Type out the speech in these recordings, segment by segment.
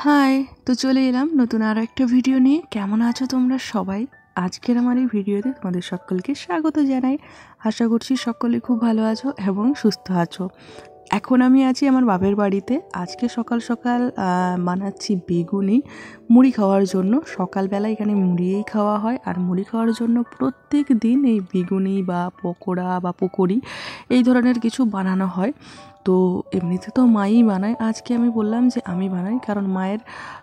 High, তো চলে এলাম নতুন আরও একটা ভিডিও নিয়ে। কেমন আছো তোমরা সবাই? আজকের আমার এই ভিডিওতে তোমাদের সকলকে স্বাগত জানাই। আশা করছি সকলে খুব ভালো আছো এবং সুস্থ আছো। এখন আমি আছি আমার বাপের বাড়িতে। আজকে সকাল সকাল বানাচ্ছি বেগুনি মুড়ি খাওয়ার জন্য। সকালবেলা এখানে মুড়িয়েই খাওয়া হয়, আর মুড়ি খাওয়ার জন্য প্রত্যেক দিন এই বেগুনি বা পকোড়া বা পকোড়ি এই ধরনের কিছু বানানো হয়। তো এমনিতে তো মাই বানায়, আজকে আমি বললাম যে আমি বানাই, কারণ মায়ের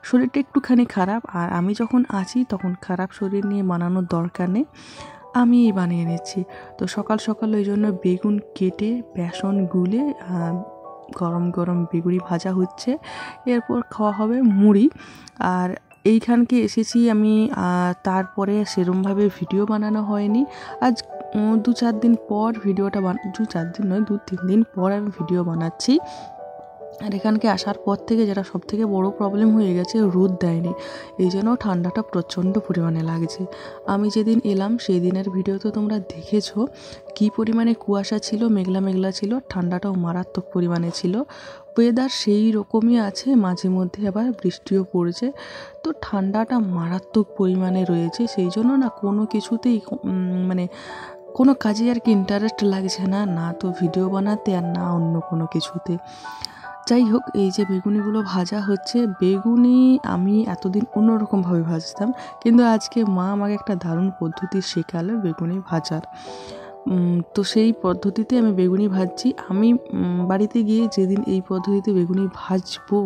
শরীরটা একটুখানি খারাপ, আর আমি যখন আছি তখন খারাপ শরীর নিয়ে বানানোর দরকার নেই, আমি বানিয়ে নিচ্ছি। তো সকাল সকাল ওই জন্য বেগুন কেটে বেসন গুলে গরম গরম বেগুনি ভাজা হচ্ছে, এরপর খাওয়া হবে মুড়ি। আর এইখানকে এসেছি আমি, তারপরে সেরমভাবে ভিডিও বানানো হয়নি। আজ 2-4 দিন পর ভিডিওটা 2-4 দিন নয়, 2-3 দিন পর আমি ভিডিও বানাচ্ছি। আর এখানকে আসার পর থেকে যেটা সবথেকে বড় প্রবলেম হয়ে গেছে, রোদ দেয়নি, এই জন্য ঠান্ডাটা প্রচণ্ড পরিমাণে লাগছে। আমি যেদিন এলাম সেই দিনের ভিডিও তো তোমরা দেখেছো কী পরিমাণে কুয়াশা ছিল, মেঘলা মেঘলা ছিল, ঠান্ডাটাও মারাত্মক পরিমাণে ছিল। ওয়েদার সেই রকমই আছে, মাঝে মধ্যে আবার বৃষ্টিও পড়ছে, তো ঠান্ডাটা মারাত্মক পরিমাণে রয়েছে। সেই জন্য না কোনো কিছুতেই মানে কোনো কাজে আর কি ইন্টারেস্ট লাগছে না, না তো ভিডিও বানাতে আর না অন্য কোনো কিছুতে। যাই হোক, এই যে বেগুনিগুলো ভাজা হচ্ছে, বেগুনি আমি এতদিন অন্যরকমভাবে ভাজতাম, কিন্তু আজকে মা আমাকে একটা দারুণ পদ্ধতি শেখালো বেগুনি ভাজার। তো সেই পদ্ধতিতে আমি বেগুনি ভাজছি। আমি বাড়িতে গিয়ে যেদিন এই পদ্ধতিতে বেগুনি ভাজবো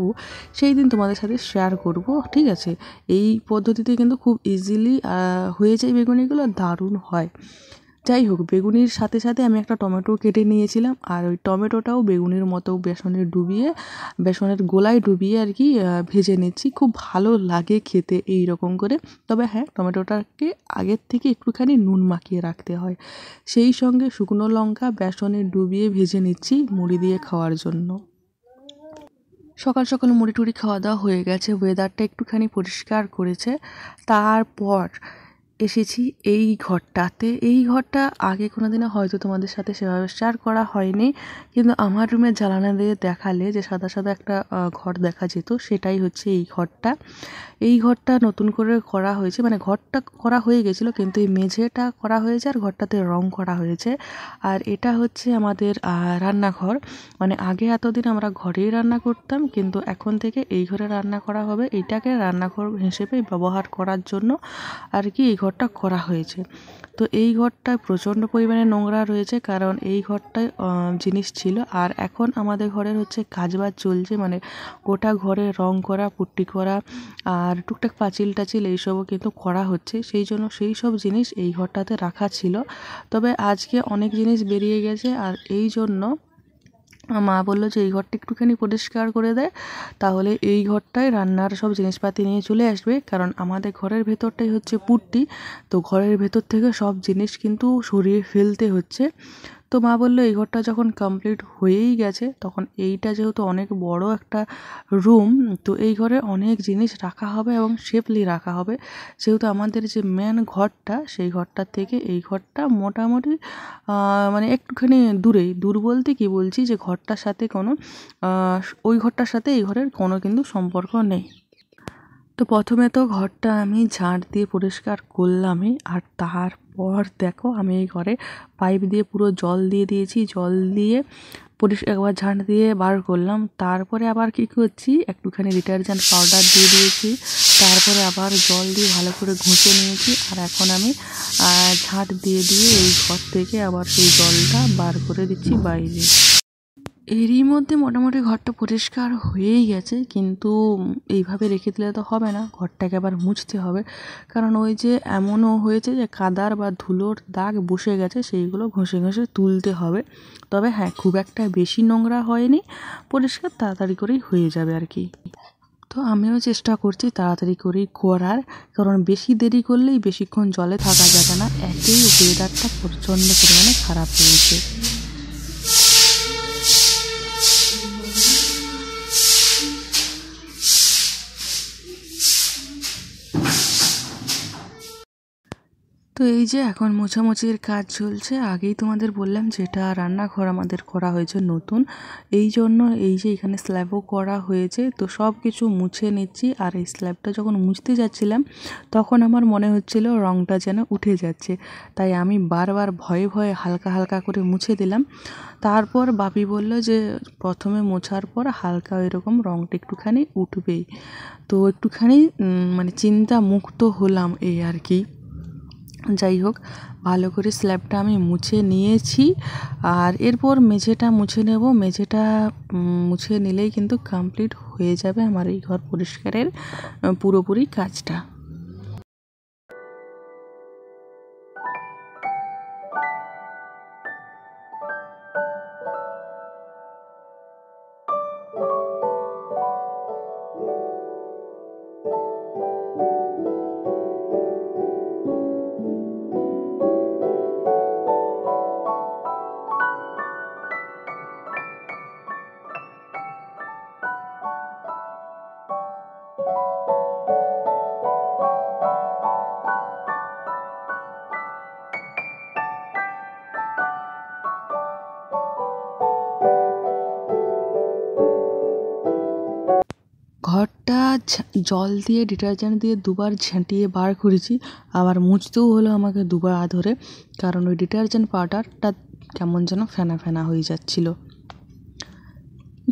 সেই দিন তোমাদের সাথে শেয়ার করব, ঠিক আছে? এই পদ্ধতিতে কিন্তু খুব ইজিলি হয়ে যায় বেগুনিগুলো, দারুণ হয়। যাই হোক, বেগুনির সাথে সাথে আমি একটা টমেটো কেটে নিয়েছিলাম, আর ওই টমেটোটাও বেগুনির মতো বেসনের গোলায় ডুবিয়ে আর কি ভেজে নিচ্ছি। খুব ভালো লাগে খেতে এই রকম করে। তবে হ্যাঁ, টমেটোটাকে আগের থেকে একটুখানি নুন মাখিয়ে রাখতে হয়। সেই সঙ্গে শুকনো লঙ্কা বেসনে ডুবিয়ে ভেজে নিচ্ছি মুড়ি দিয়ে খাওয়ার জন্য। সকাল সকাল মুড়ি টুড়ি খাওয়া দাওয়া হয়ে গেছে, ওয়েদারটা একটুখানি পরিষ্কার করেছে। তারপর এসেছি এই ঘরটাতে। এই ঘরটা আগে কোনো দিনও হয়তো তোমাদের সাথে সেভাবে শেয়ার করা হয়নি, কিন্তু আমার রুমের জানালা দিয়ে দেখালে যে সাদা সাদা একটা ঘর দেখা যেত, সেটাই হচ্ছে এই ঘরটা। এই ঘরটা নতুন করে করা হয়েছে, মানে ঘরটা করা হয়ে গেছিলো, কিন্তু এই মেঝেটা করা হয়েছে আর ঘরটাতে রং করা হয়েছে। আর এটা হচ্ছে আমাদের রান্নাঘর। মানে আগে এতদিন আমরা ঘরেই রান্না করতাম, কিন্তু এখন থেকে এই ঘরে রান্না করা হবে। এইটাকে রান্নাঘর হিসেবে ব্যবহার করার জন্য আর কি এই ঘরটা করা হয়েছে। তো এই ঘরটায় প্রচণ্ড পরিমাণে নোংরা রয়েছে, কারণ এই ঘরটায় জিনিস ছিল। আর এখন আমাদের ঘরের হচ্ছে কাজবাজ চলছে, মানে গোটা ঘরে রং করা, পুট্টি করা, আর টুকটাক পাঁচিল টাচিল এইসবও কিন্তু করা হচ্ছে। সেই জন্য সেই সব জিনিস এই ঘরটাতে রাখা ছিল। তবে আজকে অনেক জিনিস বেরিয়ে গেছে, আর এই জন্য মা বললো যে এই ঘরটা একটুখানি পরিষ্কার করে দেয়, তাহলে এই ঘরটায় রান্নার সব জিনিসপাতি নিয়ে চলে আসবে। কারণ আমাদের ঘরের ভেতরটাই হচ্ছে পুট্টি, তো ঘরের ভেতর থেকে সব জিনিস কিন্তু সরিয়ে ফেলতে হচ্ছে। তো মা বললো এই ঘরটা যখন কমপ্লিট হয়েই গেছে, তখন এইটা যেহেতু অনেক বড় একটা রুম, তো এই ঘরে অনেক জিনিস রাখা হবে এবং সেফলি রাখা হবে। যেহেতু আমাদের যে মেন ঘরটা, সেই ঘরটার থেকে এই ঘরটা মোটামুটি মানে একটুখানি দূর বলতে কি বলছি, যে ঘরটার সাথে কোনো ওই ঘরটার সাথে এই ঘরের কোনো কিন্তু সম্পর্ক নেই। তো প্রথমে তো ঘরটা আমি ঝাঁট দিয়ে পরিষ্কার করলামই, আর তারপর দেখো আমি এই ঘরে পাইপ দিয়ে পুরো জল দিয়ে দিয়েছি। জল দিয়ে একবার ঝাঁট দিয়ে বার করলাম। তারপরে আবার কি করছি, একটুখানি ডিটারজেন্ট পাউডার দিয়ে দিয়েছি। তারপরে আবার জল দিয়ে ভালো করে ঘষে নিয়েছি। আর এখন আমি ঝাঁট দিয়ে এই ঘর থেকে আবার সেই জলটা বার করে দিচ্ছি বাইরে। এরই মধ্যে মোটামুটি ঘরটা পরিষ্কার হয়েই গেছে, কিন্তু এইভাবে রেখে দিলে তো হবে না, ঘরটাকে আবার মুছতে হবে। কারণ ওই যে এমনও হয়েছে যে কাদার বা ধুলোর দাগ বসে গেছে, সেইগুলো ঘষে ঘষে তুলতে হবে। তবে হ্যাঁ, খুব একটা বেশি নোংরা হয়নি, পরিষ্কার তাড়াতাড়ি করেই হয়ে যাবে আর কি। তো আমিও চেষ্টা করছি তাড়াতাড়ি করেই করার, কারণ বেশি দেরি করলেই বেশিক্ষণ জলে থাকা যাবে না। একেই ওয়েদারটা প্রচণ্ড পরিমাণে খারাপ হয়েছে। তো এই যে এখন মোছামুছির কাজ চলছে। আগেই তোমাদের বললাম যেটা রান্নাঘর আমাদের করা হয়েছে নতুন, এই জন্য এই যে এখানে স্ল্যাবও করা হয়েছে। তো সব কিছু মুছে নিচ্ছি। আর এই স্ল্যাবটা যখন মুছতে যাচ্ছিলাম তখন আমার মনে হচ্ছিল রঙটা যেন উঠে যাচ্ছে, তাই আমি বারবার ভয়ে ভয়ে হালকা হালকা করে মুছে দিলাম। তারপর বাপি বলল যে প্রথমে মোছার পর হালকা এরকম রঙটা একটুখানি উঠবেই। তো একটুখানি মানে চিন্তা মুক্ত হলাম এই আর কি। যাই হোক, ভালো করে স্ল্যাবটা আমি মুছে নিয়েছি। আর এরপর মেঝেটা মুছে নেব। মেঝেটা মুছে নিলেই কিন্তু কমপ্লিট হয়ে যাবে আমার এই ঘর পরিষ্কারের পুরোপুরি কাজটা। ঘরটা জল দিয়ে ডিটারজেন্ট দিয়ে দুবার ঝেঁটিয়ে বার করেছি, আবার মুছতেও হলো আমাকে দুবার ধরে, কারণ ওই ডিটারজেন্ট পাউডারটা কেমন যেন ফেনা ফেনা হয়ে যাচ্ছিল।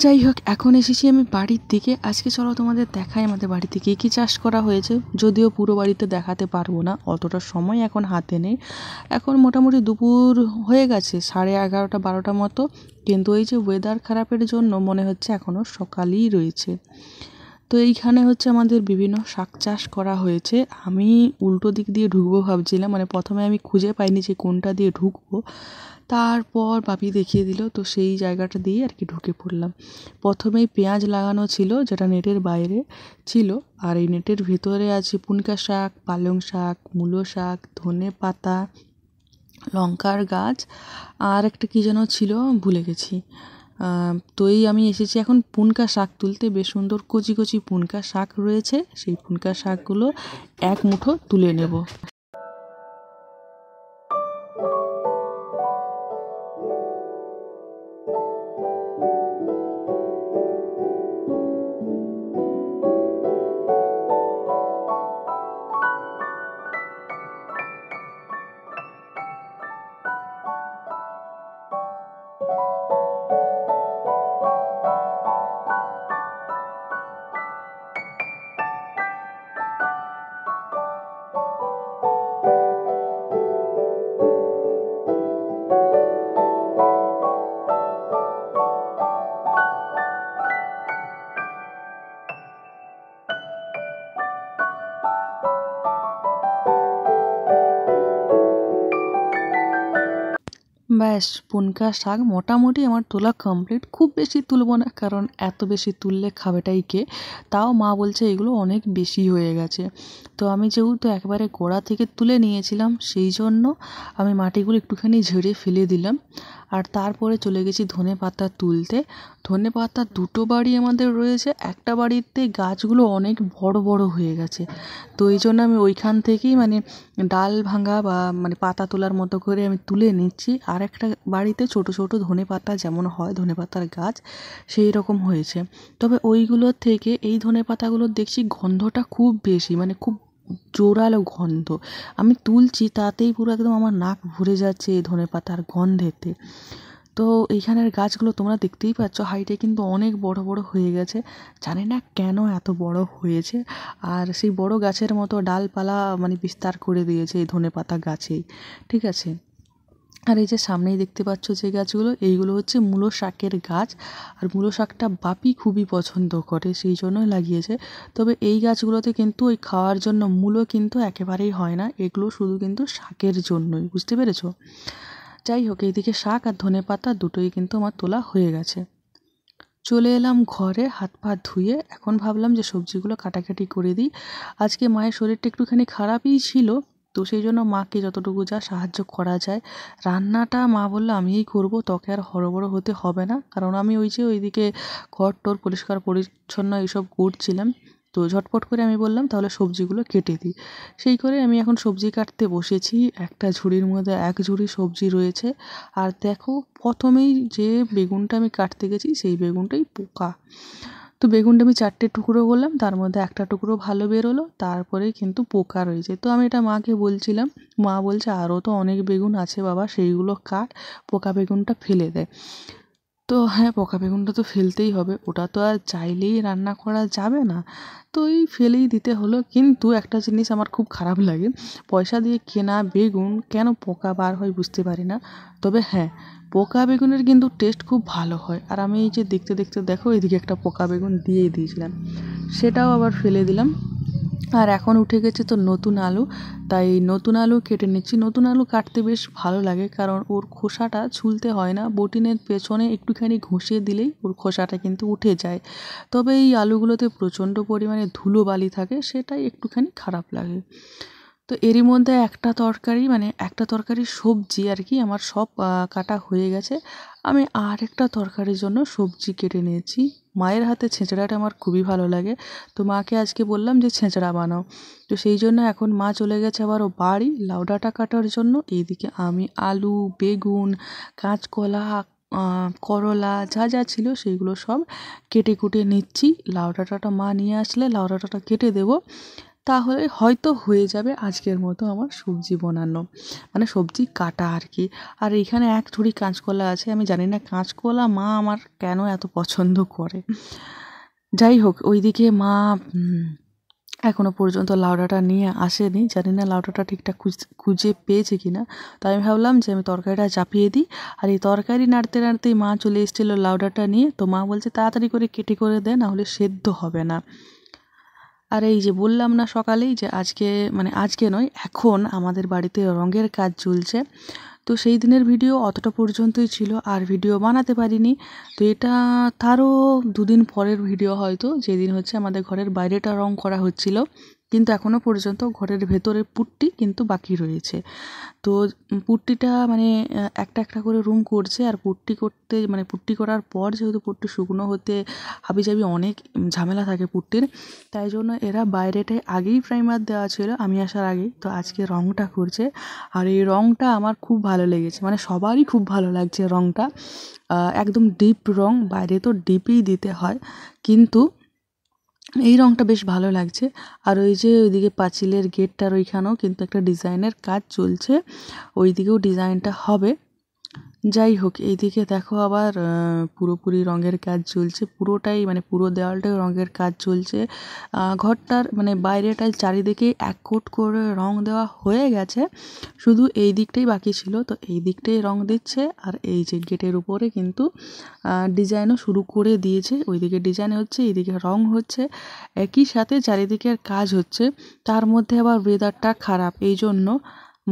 যাই হোক, এখন এসেছি আমি বাড়ির দিকে। আজকে চলো তোমাদের দেখাই আমাদের বাড়িতে কী কী চাষ করা হয়েছে। যদিও পুরো বাড়িতে দেখাতে পারবো না, অতটা সময় এখন হাতে নেই। এখন মোটামুটি দুপুর হয়ে গেছে, 11:30 12টা মতো, কিন্তু এই যে ওয়েদার খারাপের জন্য মনে হচ্ছে এখনও সকালই রয়েছে। তো এইখানে হচ্ছে আমাদের বিভিন্ন শাক চাষ করা হয়েছে। আমি উল্টো দিক দিয়ে ঢুকবো ভাবছিলাম, মানে প্রথমে আমি খুঁজে পাইনি যে কোনটা দিয়ে ঢুকবো। তারপর বাপি দেখিয়ে দিল, তো সেই জায়গাটা দিয়ে আর কি ঢুকে পড়লাম। প্রথমেই পেঁয়াজ লাগানো ছিল, যেটা নেটের বাইরে ছিল। আর এই নেটের ভিতরে আছে পুনকা শাক, পালং শাক, মূলো শাক, ধনে পাতা, লঙ্কার গাছ, আর একটা কী যেন ছিল ভুলে গেছি। তো এই আমি এসেছি এখন পুনকা শাক তুলতে। বেশ সুন্দর কচি কচি পুনকা শাক রয়েছে, সেই পুনকা শাকগুলো এক মুঠো তুলে নেব। ব্যাস, পুনকা শাক মোটামুটি আমার তোলা কমপ্লিট। খুব বেশি তুলবো না, কারণ এত বেশি তুললে খাবেটাই কে। তাও মা বলছে এগুলো অনেক বেশি হয়ে গেছে। তো আমি যেহেতু একবারে গোড়া থেকে তুলে নিয়েছিলাম, সেই জন্য আমি মাটিগুলো একটুখানি ঝেড়ে ফেলে দিলাম। আর তারপরে চলে গেছি ধনে পাতা তুলতে। ধনে পাতা দুটো বাড়ি আমাদের রয়েছে, একটা বাড়িতে গাছগুলো অনেক বড় বড় হয়ে গেছে। তো এই জন্য আমি ওইখান থেকেই মানে ডাল ভাঙা বা মানে পাতা তোলার মতো করে আমি তুলে নিচ্ছি। আর একটা বাড়িতে ছোট ছোট ধনে পাতা যেমন হয় ধনে পাতার গাছ, সেই রকম হয়েছে। তবে ওইগুলোর থেকে এই ধনে পাতাগুলোর দেখছি গন্ধটা খুব বেশি, মানে খুব জোরালো গন্ধ। আমি তুলছি তাতেই পুরো একদম আমার নাক ভরে যাচ্ছে এই ধনে পাতার গন্ধেতে। তো এইখানের গাছগুলো তোমরা দেখতেই পাচ্ছ, হাইটে কিন্তু অনেক বড় বড় হয়ে গেছে। জানি না কেন এত বড় হয়েছে। আর সেই বড় গাছের মতো ডালপালা মানে বিস্তার করে দিয়েছে এই ধনেপাতা গাছেই, ঠিক আছে। আর এই যে সামনেই দেখতে পাচ্ছ যে গাছগুলো, এইগুলো হচ্ছে মূলো শাকের গাছ। আর মূলো শাকটা বাপি খুবই পছন্দ করে, সেই জন্যই লাগিয়েছে। তবে এই গাছগুলোতে কিন্তু ওই খাওয়ার জন্য মূলো কিন্তু একেবারেই হয় না, এগুলো শুধু কিন্তু শাকের জন্যই, বুঝতে পেরেছো। যাই হোক, এইদিকে শাক আর ধনেপাতা দুটোই কিন্তু আমার তোলা হয়ে গেছে। চলে এলাম ঘরে হাত পা ধুয়ে। এখন ভাবলাম যে সবজিগুলো কাটাকাটি করে দিই। আজকে মায়ের শরীরটা একটুখানি খারাপই ছিল, তো সেই জন্য মাকে যতটুকু যা সাহায্য করা যায়। রান্নাটা মা বললো আমিই করবো, তোকে আর হড়বড় হতে হবে না, কারণ আমি ওই যে ওইদিকে ঘর টর পরিষ্কার পরিচ্ছন্ন এইসব করছিলাম। তো ঝটপট করে আমি বললাম তাহলে সবজিগুলো কেটে দিই। সেই করে আমি এখন সবজি কাটতে বসেছি। একটা ঝুড়ির মধ্যে এক ঝুড়ি সবজি রয়েছে। আর দেখো প্রথমেই যে বেগুনটা আমি কাটতে গেছি সেই বেগুনটাই পোকা। তো বেগুনটা আমি 4টে টুকরো করলাম, তার মধ্যে একটা টুকরো ভালো বেরোলো, তারপরে কিন্তু পোকা রয়েছে। তো আমি এটা মাকে বলছিলাম, মা বলছে আরও তো অনেক বেগুন আছে বাবা, সেইগুলো কাট, পোকা বেগুনটা ফেলে দেয়। তো হ্যাঁ, পোকা বেগুনটা তো ফেলতেই হবে, ওটা তো আর চাইলেই রান্না করা যাবে না, তো এই ফেলেই দিতে হলো। কিন্তু একটা জিনিস আমার খুব খারাপ লাগে, পয়সা দিয়ে কেনা বেগুন কেন পোকা বার হয় বুঝতে পারি না। তবে হ্যাঁ, পোকা বেগুনের কিন্তু টেস্ট খুব ভালো হয়। আর আমি এই যে দেখতে দেখতে দেখো এদিকে একটা পোকা বেগুন দিয়েই দিয়েছিলাম, সেটাও আবার ফেলে দিলাম। আর এখন উঠে গেছে তো নতুন আলু, তাই নতুন আলু কেটে নিচ্ছি। নতুন আলু কাটতে বেশ ভালো লাগে, কারণ ওর খোসাটা ছুলতে হয় না, বটিনের পেছনে একটুখানি ঘষে দিলেই ওর খোসাটা কিন্তু উঠে যায়। তবে এই আলুগুলোতে প্রচণ্ড পরিমাণে ধুলোবালি থাকে, সেটাই একটুখানি খারাপ লাগে। তো এরই মধ্যে একটা তরকারি সবজি আর কি আমার সব কাটা হয়ে গেছে। আমি আর একটা তরকারির জন্য সবজি কেটে নিয়েছি। মায়ের হাতে ছেঁচড়াটা আমার খুবই ভালো লাগে, তো মাকে আজকে বললাম যে ছেঁচড়া বানাও। তো সেই জন্য এখন মা চলে গেছে আবার ও বাড়ি লাউ ডাঁটা কাটার জন্য। এইদিকে আমি আলু, বেগুন, কাঁচকলা, করলা যা যা ছিল সেইগুলো সব কেটে কুটে নিচ্ছি। লাউ ডাঁটাটা মা নিয়ে আসলে লাউ ডাঁটাটা কেটে দেবো, তাহলে হয়তো হয়ে যাবে আজকের মতো আমার সবজি বানানো, মানে সবজি কাটা আর কি। আর এইখানে এক ঝুড়ি কাঁচকলা আছে, আমি জানি না কাঁচকলা মা আমার কেন এত পছন্দ করে। যাই হোক, ওইদিকে মা এখনও পর্যন্ত লাউডাটা নিয়ে আসেনি, জানি না লাউডাটা ঠিকঠাক খুঁজে পেয়েছে কি না। তো আমি ভাবলাম যে আমি তরকারিটা চাপিয়ে দিই। আর এই তরকারি নাড়তে নাড়তেই মা চলে এসেছিলো লাউডাটা নিয়ে। তো মা বলছে তাড়াতাড়ি করে কেটে করে দে, নাহলে সেদ্ধ হবে না। আর এই যে বললাম না সকালেই যে আজকে নয়, এখন আমাদের বাড়িতে রঙের কাজ চলছে। তো সেই দিনের ভিডিও অতটা পর্যন্তই ছিল, আর ভিডিও বানাতে পারিনি। তো এটা তারও 2 দিন পরের ভিডিও হয়তো, যেদিন হচ্ছে আমাদের ঘরের বাইরেটা রং করা হচ্ছিল, কিন্তু এখনও পর্যন্ত ঘরের ভেতরের পুট্টি কিন্তু বাকি রয়েছে। তো পুট্টিটা একটা একটা করে রুম করছে। আর পুট্টি করার পর যেহেতু পুট্টি শুকনো হতে হাবিজাবি অনেক ঝামেলা থাকে পুট্টির, তাই জন্য এরা বাইরেটায় আগেই প্রাইমার দেওয়া ছিল আমি আসার আগেই। তো আজকে রঙটা করছে, আর এই রঙটা আমার খুব ভালো লেগেছে, সবারই খুব ভালো লাগছে রঙটা। একদম ডিপ রঙ, বাইরে তো ডিপই দিতে হয়, কিন্তু এই রঙটা বেশ ভালো লাগছে। আর ওই যে ওইদিকে পাঁচিলের গেটটার ওইখানেও কিন্তু একটা ডিজাইনের কাজ চলছে, ওইদিকেও ডিজাইনটা হবে। যাই হোক, এইদিকে দেখো আবার পুরোপুরি রঙের কাজ চলছে, পুরোটাই পুরো দেওয়ালটাই রঙের কাজ চলছে। ঘরটার বাইরেটায় চারিদিকে এক কোট করে রং দেওয়া হয়ে গেছে, শুধু এই দিকটাই বাকি ছিল। তো এই দিকটাই রং দিচ্ছে, আর এই যে গেটের উপরে কিন্তু ডিজাইনও শুরু করে দিয়েছে। ওইদিকে ডিজাইন হচ্ছে, এইদিকে রং হচ্ছে, একই সাথে চারিদিকের কাজ হচ্ছে। তার মধ্যে আবার ওয়েদারটা খারাপ, এই জন্য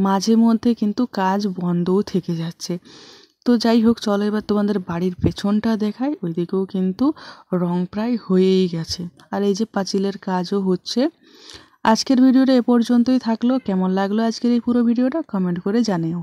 মাঝে মধ্যে কিন্তু কাজ বন্ধও থেকে যাচ্ছে। তো যাই হোক, চলো এবার তোমাদের বাড়ির পেছনটা দেখাই, ওইদিকেও কিন্তু রং প্রায় হয়েই গেছে। আর এই যে পাঁচিলের কাজও হচ্ছে। আজকের ভিডিওটা এ পর্যন্তই থাকলো। কেমন লাগলো আজকের এই পুরো ভিডিওটা কমেন্ট করে জানিও।